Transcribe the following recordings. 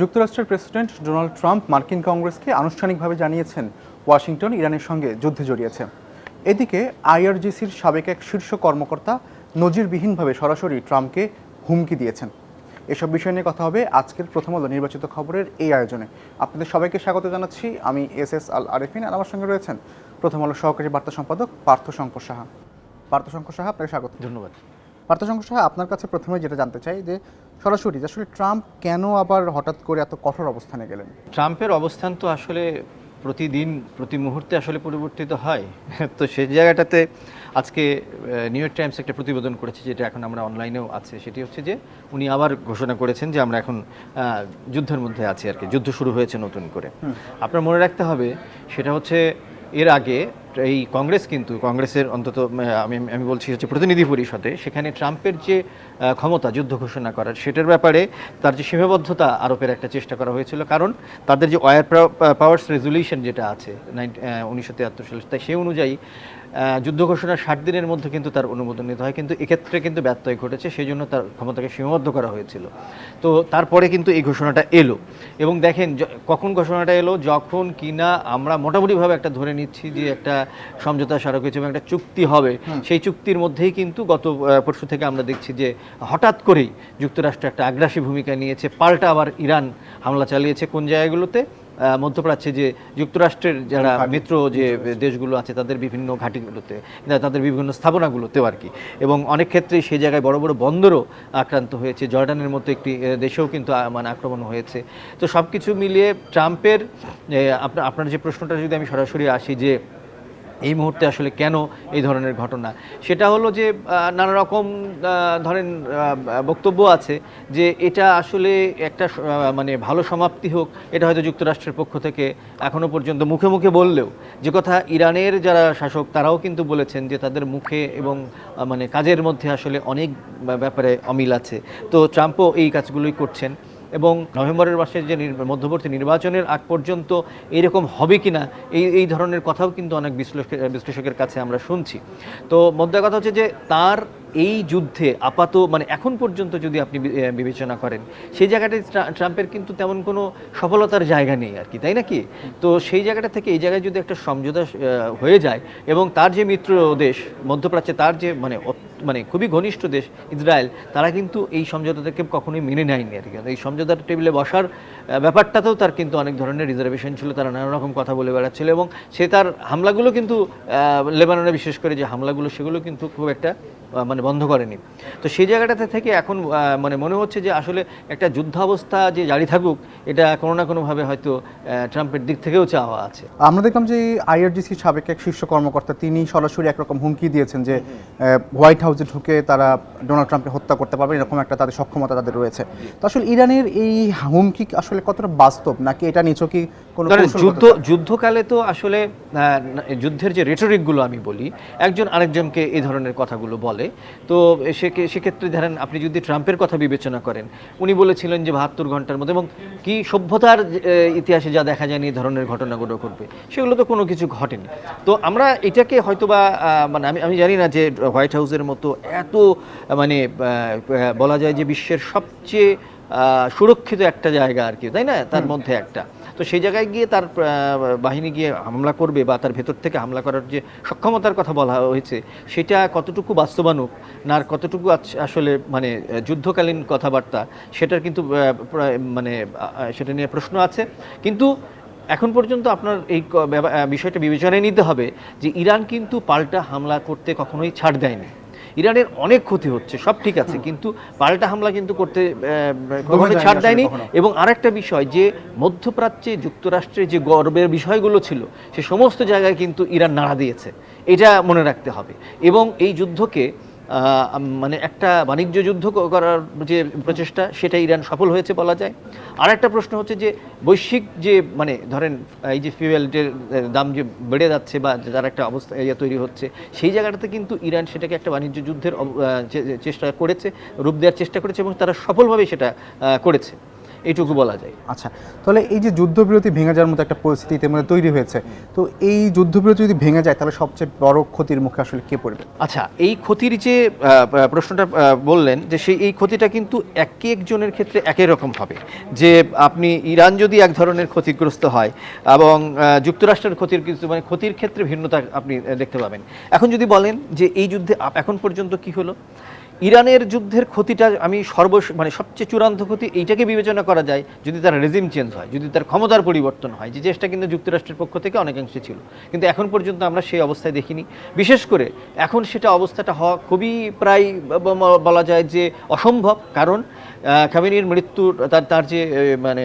যুক্তরাষ্ট্রের president Donald Trump মার্কিন কংগ্রেসকে আনুষ্ঠানিকভাবে জানিয়েছেন ওয়াশিংটন ইরানের সঙ্গে যুদ্ধে জড়িয়েছে। এদিকে আইআরজিসির সাবেক এক শীর্ষ কর্মকর্তা নজিরবিহীনভাবে সরাসরি ট্রাম্পকে হুমকি দিয়েছেন। এসব বিষয় নিয়ে কথা হবে আজকের প্রথম আলো নির্বাচিত খবরের এই আয়োজনে। আপনাদের সবাইকে স্বাগত জানাচ্ছি। আমি এস আল আরেফিন, আর আমার সঙ্গে রয়েছেন প্রথম আলো সহকারী বার্তা সম্পাদক পার্থশঙ্কর সাহা। পার্থশঙ্কর সাহা, আপনাকে স্বাগত। ধন্যবাদ। পার্থশঙ্কর সাহা, আপনার কাছে প্রথমে যেটা জানতে চাই যে সরাসরি আসলে ট্রাম্প কেন আবার হঠাৎ করে এত কঠোর অবস্থানে গেলেন? ট্রাম্পের অবস্থান তো আসলে প্রতিদিন প্রতি মুহূর্তে আসলে পরিবর্তিত হয়। তো সেই জায়গাটাতে আজকে নিউ ইয়র্ক টাইমস একটা প্রতিবেদন করেছে, যেটা এখন আমরা অনলাইনেও আছে। সেটি হচ্ছে যে উনি আবার ঘোষণা করেছেন যে আমরা এখন যুদ্ধের মধ্যে আছি আর কি, যুদ্ধ শুরু হয়েছে নতুন করে। আপনার মনে রাখতে হবে সেটা হচ্ছে এর আগে এই কংগ্রেসের অন্তত আমি বলছি হচ্ছে প্রতিনিধি পরিষদে, সেখানে ট্রাম্পের যে ক্ষমতা যুদ্ধ ঘোষণা করার, সেটার ব্যাপারে তার যে সীমাবদ্ধতা আরোপের একটা চেষ্টা করা হয়েছিল। কারণ তাদের যে ওয়ার পাওয়ার্স রেজলিউশন যেটা আছে 1973 সালে, তাই সেই অনুযায়ী যুদ্ধ ঘোষণার 60 দিনের মধ্যে কিন্তু তার অনুমোদন নিতে হয়, কিন্তু এক্ষেত্রে কিন্তু ব্যত্যয় ঘটেছে। সেই জন্য তার ক্ষমতাকে সীমাবদ্ধ করা হয়েছিল। তো তারপরে কিন্তু এই ঘোষণাটা এলো, এবং দেখেন কখন ঘোষণাটা এলো, যখন কিনা আমরা মোটামুটিভাবে একটা ধরে নিচ্ছি যে একটা সমঝোতা স্মারক হয়েছে এবং একটা চুক্তি হবে। সেই চুক্তির মধ্যেই কিন্তু গত পরশু থেকে আমরা দেখছি যে হঠাৎ করেই যুক্তরাষ্ট্র একটা আগ্রাসী ভূমিকা নিয়েছে, পাল্টা আবার ইরান হামলা চালিয়েছে কোন জায়গাগুলোতে, মধ্যপ্রাচ্যে যে যুক্তরাষ্ট্রের যারা মিত্র যে দেশগুলো আছে তাদের বিভিন্ন ঘাঁটিগুলোতে, তাদের বিভিন্ন স্থাপনাগুলোতেও আর কি। এবং অনেক ক্ষেত্রেই সেই জায়গায় বড় বড় বন্দরও আক্রান্ত হয়েছে। জর্ডানের মতো একটি দেশেও কিন্তু মানে আক্রমণ হয়েছে। তো সব কিছু মিলিয়ে ট্রাম্পের আপনার যে প্রশ্নটা যদি আমি সরাসরি আসি যে এই মুহূর্তে আসলে কেন এই ধরনের ঘটনা, সেটা হলো যে নানা রকম ধরেন বক্তব্য আছে যে এটা আসলে একটা মানে ভালো সমাপ্তি হোক, এটা হয়তো যুক্তরাষ্ট্রের পক্ষ থেকে এখনও পর্যন্ত মুখে মুখে বললেও, যে কথা ইরানের যারা শাসক তারাও কিন্তু বলেছেন যে তাদের মুখে এবং মানে কাজের মধ্যে আসলে অনেক ব্যাপারে অমিল আছে। তো ট্রাম্পও এই কাজগুলোই করছেন, এবং নভেম্বরের মাসের যে মধ্যবর্তী নির্বাচনের আগ পর্যন্ত এরকম হবে কিনা এই ধরনের কথাও কিন্তু অনেক বিশ্লেষকের কাছে আমরা শুনছি। তো মধ্যে কথা হচ্ছে যে তার এই যুদ্ধে আপাত মানে এখন পর্যন্ত যদি আপনি বিবেচনা করেন, সেই জায়গাটায় ট্রাম্পের কিন্তু তেমন কোনো সফলতার জায়গা নেই আর কি, তাই নাকি? তো সেই জায়গাটা থেকে এই জায়গায় যদি একটা সমঝোতা হয়ে যায়, এবং তার যে মিত্র দেশ মধ্যপ্রাচ্যে, তার যে মানে খুবই ঘনিষ্ঠ দেশ ইসরায়েল, তারা কিন্তু এই সমঝোতাটাকে কখনোই মেনে নেয়নি আর কি। এই সমঝোতার টেবিলে বসার ব্যাপারটাতেও তার কিন্তু অনেক ধরনের রিজার্ভেশন ছিল, তারা নানা রকম কথা বলে বেড়াচ্ছিল, এবং সে তার হামলাগুলো কিন্তু লেবাননে বিশেষ করে যে হামলাগুলো, সেগুলো কিন্তু খুব একটা মানে বন্ধ করেনি। তো সেই জায়গাটাতে থেকে এখন মানে মনে হচ্ছে যে আসলে একটা যুদ্ধাবস্থা যে জারি থাকুক, এটা কোনো না কোনোভাবে হয়তো ট্রাম্পের দিক থেকেও চাওয়া আছে। আমরা দেখলাম যে আইআরজিসি সাবেক এক শীর্ষ কর্মকর্তা তিনি সরাসরি একরকম হুমকি দিয়েছেন যে হোয়াইট হাউসে ঢুকে তারা ডোনাল্ড ট্রাম্পকে হত্যা করতে পারবে, এরকম একটা তাদের সক্ষমতা তাদের রয়েছে। তো আসলে ইরানের এই হুমকি আসলে কতটা বাস্তব, নাকি এটা নিছকই কোনো যুদ্ধকালে তো আসলে যুদ্ধের যে রেটরিকগুলো আমি বলি, একজন আরেকজনকে এই ধরনের কথাগুলো বলে। তো সেক্ষেত্রে ধরেন আপনি যদি ট্রাম্পের কথা বিবেচনা করেন, উনি বলেছিলেন যে 72 ঘন্টার মধ্যে, এবং কি সভ্যতার ইতিহাসে যা দেখা যায়নি এই ধরনের ঘটনাগুলো ঘটবে, সেগুলো তো কোনো কিছু ঘটেনি। তো আমরা এটাকে হয়তোবা মানে আমি জানি না যে হোয়াইট হাউসের মতো এত মানে বলা যায় যে বিশ্বের সবচেয়ে সুরক্ষিত একটা জায়গা আর কি, তাই না, তার মধ্যে একটা। তো সেই জায়গায় গিয়ে তার বাহিনী গিয়ে হামলা করবে, বা তার ভেতর থেকে হামলা করার যে সক্ষমতার কথা বলা হয়েছে, সেটা কতটুকু বাস্তবানুক না আর কতটুকু আসলে মানে যুদ্ধকালীন কথাবার্তা, সেটার কিন্তু মানে সেটা নিয়ে প্রশ্ন আছে। কিন্তু এখন পর্যন্ত আপনার এই বিষয়টা বিবেচনায় নিতে হবে যে ইরান কিন্তু পাল্টা হামলা করতে কখনোই ছাড় দেয়নি। ইরানের অনেক ক্ষতি হচ্ছে, সব ঠিক আছে, কিন্তু পাল্টা হামলা কিন্তু করতে কখনো ছাড় দেয়নি। এবং আরেকটা বিষয় যে মধ্যপ্রাচ্যে যুক্তরাষ্ট্রের যে গর্বের বিষয়গুলো ছিল, সে সমস্ত জায়গায় কিন্তু ইরান নাড়া দিয়েছে, এটা মনে রাখতে হবে। এবং এই যুদ্ধকে মানে একটা বাণিজ্য যুদ্ধ করার যে প্রচেষ্টা, সেটা ইরান সফল হয়েছে বলা যায়। আর একটা প্রশ্ন হচ্ছে যে বৈশ্বিক যে মানে ধরেন এই যে ফিউয়েলের দাম যে বেড়ে যাচ্ছে, বা যার একটা অবস্থা তৈরি হচ্ছে, সেই জায়গাটাতে কিন্তু ইরান সেটাকে একটা বাণিজ্য যুদ্ধের চেষ্টা করেছে, রূপ দেওয়ার চেষ্টা করেছে, এবং তারা সফলভাবে সেটা করেছে। এইটুকু বলা যায়। আচ্ছা, তাহলে এই যে যুদ্ধবিরতি ভেঙে যাওয়ার মতো একটা পরিস্থিতি ইতিমধ্যে তৈরি হয়েছে, তো এই যুদ্ধবিরতি যদি ভেঙে যায় তাহলে সবচেয়ে বড় ক্ষতির মুখে আসলে কে পড়বে? আচ্ছা, এই ক্ষতির যে প্রশ্নটা বললেন, যে সেই এই ক্ষতিটা কিন্তু এক একজনের ক্ষেত্রে একই রকম হবে। যে আপনি ইরান যদি এক ধরনের ক্ষতিগ্রস্ত হয় এবং যুক্তরাষ্ট্রের ক্ষতির কিছু মানে ক্ষতির ক্ষেত্রে ভিন্নতা আপনি দেখতে পাবেন। এখন যদি বলেন যে এই যুদ্ধে এখন পর্যন্ত কি হলো, ইরানের যুদ্ধের ক্ষতিটা আমি মানে সবচেয়ে চূড়ান্ত ক্ষতি এইটাকে বিবেচনা করা যায় যদি তার রেজিম চেঞ্জ হয়, যদি তার ক্ষমতার পরিবর্তন হয়, যে চেষ্টা কিন্তু যুক্তরাষ্ট্রের পক্ষ থেকে অনেকাংশে ছিল, কিন্তু এখন পর্যন্ত আমরা সেই অবস্থায় দেখিনি। বিশেষ করে এখন সেটা অবস্থাটা হওয়া খুবই প্রায় বলা যায় যে অসম্ভব, কারণ খামেনির মৃত্যুর তার যে মানে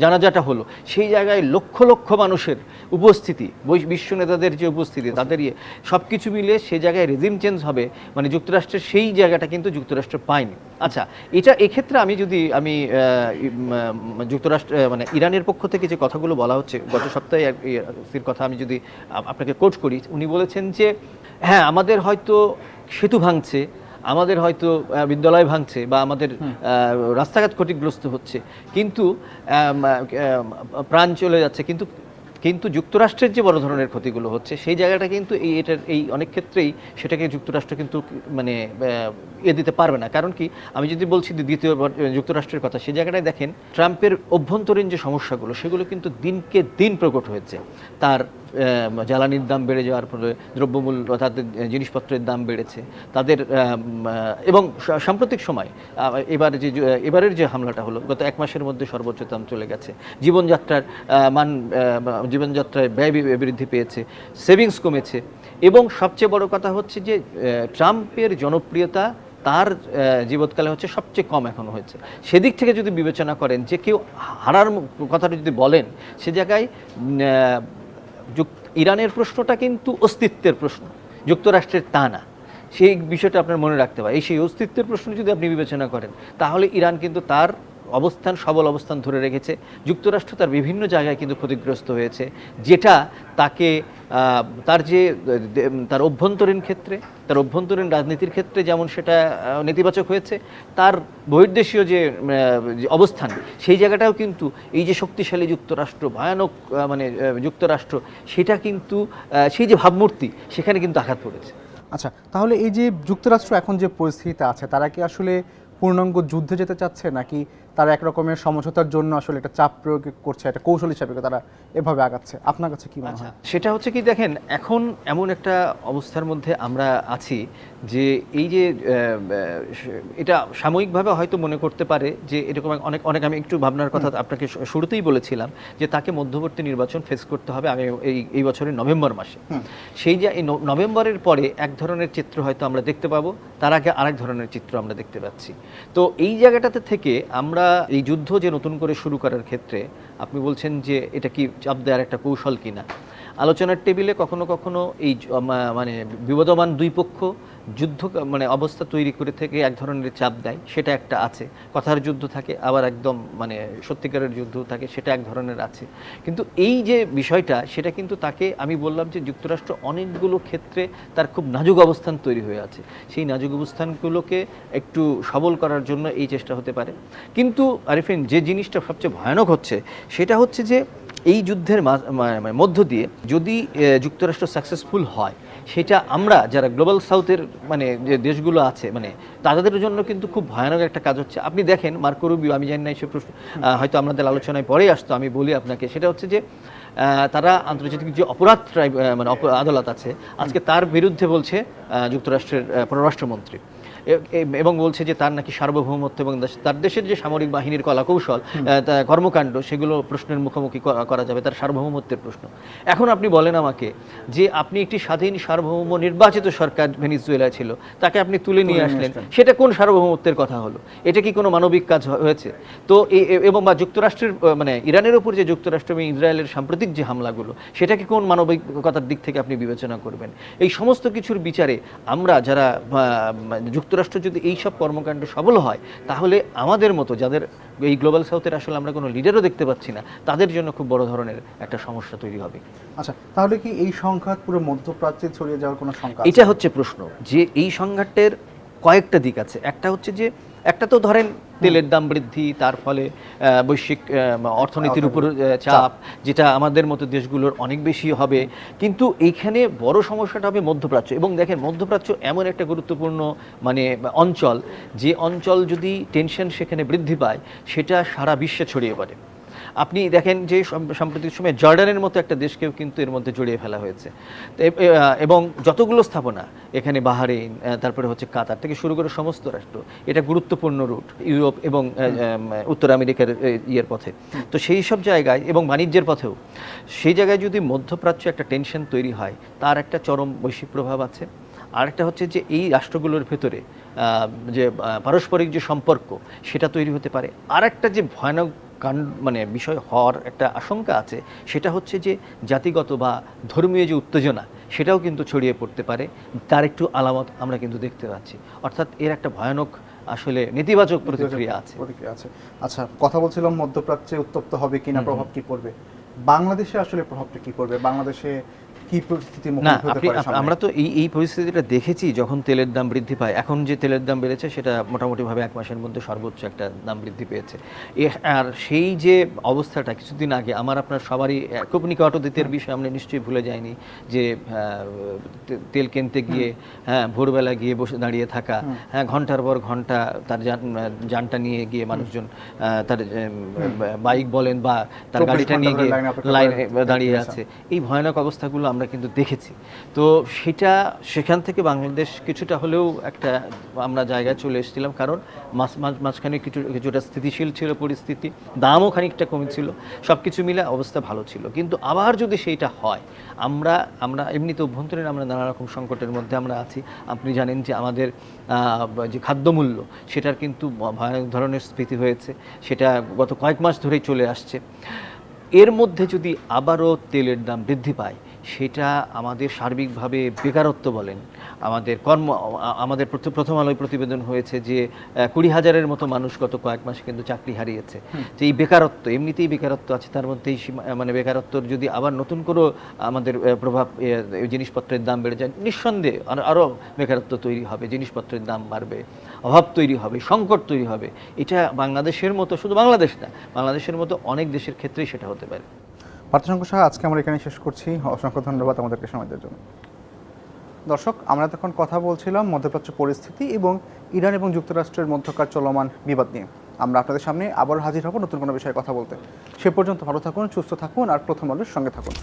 জানাজাটা হলো, সেই জায়গায় লক্ষ লক্ষ মানুষের উপস্থিতি, বিশ্ব নেতাদের যে উপস্থিতি, তাদের সব কিছু মিলে সে জায়গায় রেজিম চেঞ্জ হবে, মানে যুক্তরাষ্ট্রের সেই জায়গাটা কিন্তু যুক্তরাষ্ট্র পায়নি। আচ্ছা, এটা এক্ষেত্রে আমি যুক্তরাষ্ট্র মানে ইরানের পক্ষ থেকে যে কথাগুলো বলা হচ্ছে গত সপ্তাহে এর কথা আমি যদি আপনাকে কোট করি, উনি বলেছেন যে হ্যাঁ, আমাদের হয়তো সেতু ভাঙছে, আমাদের হয়তো বিদ্যালয় ভাঙছে বা আমাদের রাস্তাঘাট ক্ষতিগ্রস্ত হচ্ছে, কিন্তু প্রাণ চলে যাচ্ছে, কিন্তু কিন্তু যুক্তরাষ্ট্রের যে বড় ধরনের ক্ষতিগুলো হচ্ছে সেই জায়গাটা কিন্তু এই অনেক ক্ষেত্রেই সেটাকে যুক্তরাষ্ট্র কিন্তু মানে দিতে পারবে না। কারণ কি, আমি যদি বলছি দ্বিতীয় যুক্তরাষ্ট্রের কথা, সেই জায়গাটায় দেখেন ট্রাম্পের অভ্যন্তরীণ যে সমস্যাগুলো সেগুলো কিন্তু দিনকে দিন প্রকট হয়েছে। তার জ্বালানির দাম বেড়ে যাওয়ার ফলে দ্রব্যমূল্য, তাদের জিনিসপত্রের দাম বেড়েছে, তাদের এবং সাম্প্রতিক সময় এবারের যে হামলাটা হলো, গত এক মাসের মধ্যে সর্বোচ্চ দাম চলে গেছে, জীবনযাত্রায় ব্যয় বৃদ্ধি পেয়েছে, সেভিংস কমেছে, এবং সবচেয়ে বড় কথা হচ্ছে যে ট্রাম্পের জনপ্রিয়তা তার জীবৎকালে হচ্ছে সবচেয়ে কম এখনো হয়েছে। সেদিক থেকে যদি বিবেচনা করেন যে কেউ হারার কথাটা যদি বলেন, সে জায়গায় ইরানের প্রশ্নটা কিন্তু অস্তিত্বের প্রশ্ন, যুক্তরাষ্ট্রের তা না। সেই বিষয়টা আপনার মনে রাখতে হবে। সেই অস্তিত্বের প্রশ্ন যদি আপনি বিবেচনা করেন, তাহলে ইরান কিন্তু তার সবল অবস্থান ধরে রেখেছে। যুক্তরাষ্ট্র তার বিভিন্ন জায়গায় কিন্তু ক্ষতিগ্রস্ত হয়েছে, যেটা তাকে তার অভ্যন্তরীণ ক্ষেত্রে, তার অভ্যন্তরীণ রাজনীতির ক্ষেত্রে যেমন সেটা নেতিবাচক হয়েছে, তার বহির্দেশীয় যে অবস্থান, সেই জায়গাটাও কিন্তু এই যে শক্তিশালী যুক্তরাষ্ট্র, ভয়ানক মানে যুক্তরাষ্ট্র, সেটা কিন্তু সেই যে ভাবমূর্তি, সেখানে কিন্তু আঘাত পড়েছে। আচ্ছা, তাহলে এই যে যুক্তরাষ্ট্র এখন যে পরিস্থিতিতে আছে, তারা কি আসলে পূর্ণাঙ্গ যুদ্ধে যেতে চাচ্ছে, নাকি তারা এক রকমের সমঝোতার জন্য আসলে একটা চাপ প্রয়োগ করছে, একটা কৌশল হিসাবে তারা এভাবে আগাচ্ছে? আপনার কাছে কি মনে হয়? সেটা হচ্ছে কি, দেখেন এখন এমন একটা অবস্থার মধ্যে আমরা আছি যে এই যে এটা সাময়িকভাবে হয়তো মনে করতে পারে যে এরকম অনেক আমি একটু ভাবনার কথা আপনাকে শুরুতেই বলেছিলাম যে তাকে মধ্যবর্তী নির্বাচন ফেস করতে হবে এই বছরের নভেম্বর মাসে। সেই যে এই নভেম্বরের পরে এক ধরনের চিত্র হয়তো আমরা দেখতে পাবো, তার আগে আরেক ধরনের চিত্র আমরা দেখতে পাচ্ছি। তো এই জায়গাটাতে থেকে আমরা এই যুদ্ধ যে নতুন করে শুরু করার ক্ষেত্রে আপনি বলছেন যে এটা কি চাপ দেওয়ার একটা কৌশল কিনা, আলোচনার টেবিলে কখনো কখনো এই মানে বিবদমান দুই পক্ষ যুদ্ধ মানে অবস্থা তৈরি করে থেকে এক ধরনের চাপ দেয়, সেটা একটা আছে। কথার যুদ্ধ থাকে, আবার একদম মানে সত্যিকারের যুদ্ধ থাকে, সেটা এক ধরনের আছে। কিন্তু এই যে বিষয়টা, সেটা কিন্তু তাকে আমি বললাম যে যুক্তরাষ্ট্র অনেকগুলো ক্ষেত্রে তার খুব নাজুক অবস্থান তৈরি হয়ে আছে, সেই নাজুক অবস্থানগুলোকে একটু সবল করার জন্য এই চেষ্টা হতে পারে। কিন্তু আরিফিন, যে জিনিসটা সবচেয়ে ভয়ানক হচ্ছে সেটা হচ্ছে যে এই যুদ্ধের মধ্য দিয়ে যদি যুক্তরাষ্ট্র সাকসেসফুল হয়, সেটা আমরা যারা গ্লোবাল সাউথের মানে যে দেশগুলো আছে, মানে তাদের জন্য কিন্তু খুব ভয়ানক একটা কাজ হচ্ছে। আপনি দেখেন মার্কো রুবিও, আমি জানি না সে প্রশ্ন হয়তো আমাদের আলোচনায় পরেই আসতো, আমি বলি আপনাকে, সেটা হচ্ছে যে তারা আন্তর্জাতিক যে অপরাধ মানে আদালত আছে, আজকে তার বিরুদ্ধে বলছে যুক্তরাষ্ট্রের পররাষ্ট্রমন্ত্রী, এবং বলছে যে তার নাকি সার্বভৌমত্ব এবং তার দেশের যে সামরিক বাহিনীর কলাকৌশল, কর্মকাণ্ড, সেগুলো প্রশ্নের মুখোমুখি করা যাবে, তার সার্বভৌমত্বের প্রশ্ন। এখন আপনি বলেন আমাকে যে আপনি একটি স্বাধীন সার্বভৌম নির্বাচিত সরকার ভেনিজুয়েলায় ছিল, তাকে আপনি তুলে নিয়ে আসলেন, সেটা কোন সার্বভৌমত্বের কথা হলো? এটা কি কোনো মানবিক কাজ হয়েছে? তো এবং বা যুক্তরাষ্ট্রের মানে ইরানের উপর যে যুক্তরাষ্ট্র এবং ইসরায়েলের সাম্প্রতিক যে হামলাগুলো, সেটাকে কোন মানবিকতার দিক থেকে আপনি বিবেচনা করবেন? এই সমস্ত কিছুর বিচারে আমরা যারা যুক্তরাষ্ট্র যদি এই সব কর্মকাণ্ড সফল হয়, তাহলে আমাদের মতো যাদের এই গ্লোবাল সাউথের আসলে আমরা কোনো লিডারও দেখতে পাচ্ছি না, তাদের জন্য খুব বড় ধরনের একটা সমস্যা তৈরি হবে। আচ্ছা, তাহলে কি এই সংঘাত পুরো মধ্যপ্রাচ্যে ছড়িয়ে যাওয়ার কোনো সংখ্যা? এটা হচ্ছে প্রশ্ন, যে এই সংঘাতের কয়েকটা দিক আছে। একটা হচ্ছে যে একটা তো ধরেন তেলের দাম বৃদ্ধি, তার ফলে বৈশ্বিক অর্থনীতির উপর চাপ, যেটা আমাদের মতো দেশগুলোর অনেক বেশি হবে। কিন্তু এইখানে বড় সমস্যাটা হবে মধ্যপ্রাচ্য। এবং দেখেন, মধ্যপ্রাচ্য এমন একটা গুরুত্বপূর্ণ মানে অঞ্চল, যে অঞ্চল যদি টেনশন সেখানে বৃদ্ধি পায়, সেটা সারা বিশ্বে ছড়িয়ে পড়ে। আপনি দেখেন যে সাম্প্রতিক সময়ে জর্ডানের মতো একটা দেশকেও কিন্তু এর মধ্যে জড়িয়ে ফেলা হয়েছে। এবং যতগুলো স্থাপনা এখানে, বাহারেইন, তারপরে হচ্ছে কাতার থেকে শুরু করে সমস্ত রাষ্ট্র, এটা গুরুত্বপূর্ণ রুট ইউরোপ এবং উত্তর আমেরিকার ইয়ের পথে। তো সেই সব জায়গায় এবং বাণিজ্যের পথেও, সেই জায়গায় যদি মধ্যপ্রাচ্য একটা টেনশন তৈরি হয়, তার একটা চরম বৈশ্বিক প্রভাব আছে। আরেকটা হচ্ছে যে এই রাষ্ট্রগুলোর ভেতরে যে পারস্পরিক যে সম্পর্ক, সেটা তৈরি হতে পারে। আর একটা যে ভয়ানক মানে বিষয় হওয়ার একটা আশঙ্কা আছে, সেটা হচ্ছে যে জাতিগত বা ধর্মীয় যে উত্তেজনা, সেটাও কিন্তু ছড়িয়ে পড়তে পারে। তার একটু আলামত আমরা কিন্তু দেখতে পাচ্ছি। অর্থাৎ এর একটা ভয়ানক আসলে নেতিবাচক প্রতিক্রিয়া আছে। আচ্ছা, কথা বলছিলাম মধ্যপ্রাচ্যে উত্তপ্ত হবে কিনা, প্রভাব কি পড়বে বাংলাদেশে, আসলে প্রভাবটা কি পড়বে বাংলাদেশে, কি পরিস্থিতির মুখে হতে পারে সামনে? আমরা তো এই পরিস্থিতিটা দেখেছি যখন তেলের দাম বৃদ্ধি পায়। এখন যে তেলের দাম বেড়েছে, সেটা মোটামুটিভাবে 1 মাসের মধ্যে সর্বোচ্চ একটা দাম বৃদ্ধি পেয়েছে। আর সেই যে অবস্থাটা কিছুদিন আগে, আমার আপনার সবারই খুব নিকট অতীতের বিষয়, আমরা নিশ্চয়ই ভুলে যাইনি যে তেল কিনতে গিয়ে ভোরবেলা গিয়ে বসে দাঁড়িয়ে থাকা, ঘন্টার পর ঘন্টা তার যানটা নিয়ে গিয়ে মানুষজন তার বাইক বলেন বা তার গাড়িটা নিয়ে গিয়ে লাইনে দাঁড়িয়ে আছে। এই ভয়ানক অবস্থাগুলো আমরা কিন্তু দেখেছি। তো সেখান থেকে বাংলাদেশ কিছুটা হলেও একটা আমরা জায়গায় চলে এসেছিলাম, কারণ মাঝখানে কিছুটা স্থিতিশীল ছিল পরিস্থিতি, দামও খানিকটা কমেছিল, সব কিছু মিলে অবস্থা ভালো ছিল। কিন্তু আবার যদি সেইটা হয়, আমরা এমনিতে অভ্যন্তরীণ আমরা নানা রকম সংকটের মধ্যে আমরা আছি। আপনি জানেন যে আমাদের যে খাদ্যমূল্য, সেটার কিন্তু ভয়ানক ধরনের স্ফীতি হয়েছে, সেটা গত কয়েক মাস ধরেই চলে আসছে। এর মধ্যে যদি আবারও তেলের দাম বৃদ্ধি পায়, সেটা আমাদের সার্বিকভাবে বেকারত্ব বলেন, আমাদের প্রথম আলোয় প্রতিবেদন হয়েছে যে 20,000-এর মতো মানুষ গত কয়েক মাসে কিন্তু চাকরি হারিয়েছে। তো এই বেকারত্ব, এমনিতেই বেকারত্ব আছে, তার মধ্যেই মানে বেকারত্বর যদি আবার নতুন করে আমাদের প্রভাব, জিনিসপত্রের দাম বেড়ে যায়, নিঃসন্দেহে আরও বেকারত্ব তৈরি হবে, জিনিসপত্রের দাম বাড়বে, অভাব তৈরি হবে, সংকট তৈরি হবে। এটা বাংলাদেশের মতো, শুধু বাংলাদেশ না, বাংলাদেশের মতো অনেক দেশের ক্ষেত্রেই সেটা হতে পারে। পার্থশঙ্কর সাহা, আজকে আমরা এখানে শেষ করছি। অসংখ্য ধন্যবাদ আমাদেরকে সময় দেওয়ার জন্য। দর্শক, আমরা তখন কথা বলছিলাম মধ্যপ্রাচ্য পরিস্থিতি এবং ইরান এবং যুক্তরাষ্ট্রের মধ্যকার চলমান বিবাদ নিয়ে। আমরা আপনাদের সামনে আবার হাজির হব নতুন কোনো বিষয়ে কথা বলতে। সে পর্যন্ত ভালো থাকুন, সুস্থ থাকুন আর প্রথম আলোর সঙ্গে থাকুন।